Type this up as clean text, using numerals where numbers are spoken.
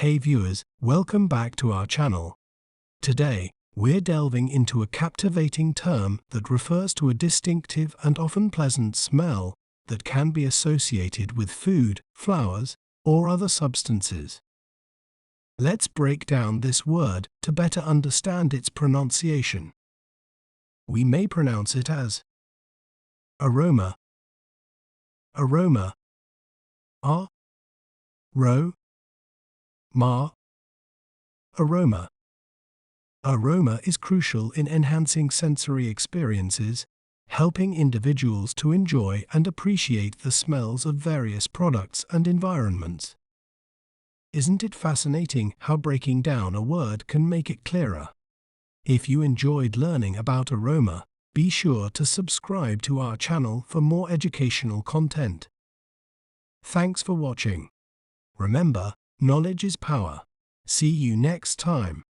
Hey viewers, welcome back to our channel. Today, we're delving into a captivating term that refers to a distinctive and often pleasant smell that can be associated with food, flowers, or other substances. Let's break down this word to better understand its pronunciation. We may pronounce it as aroma, aroma, aroma. Aroma is crucial in enhancing sensory experiences, helping individuals to enjoy and appreciate the smells of various products and environments. Isn't it fascinating how breaking down a word can make it clearer? If you enjoyed learning about aroma, be sure to subscribe to our channel for more educational content. Thanks for watching. Remember, knowledge is power. See you next time.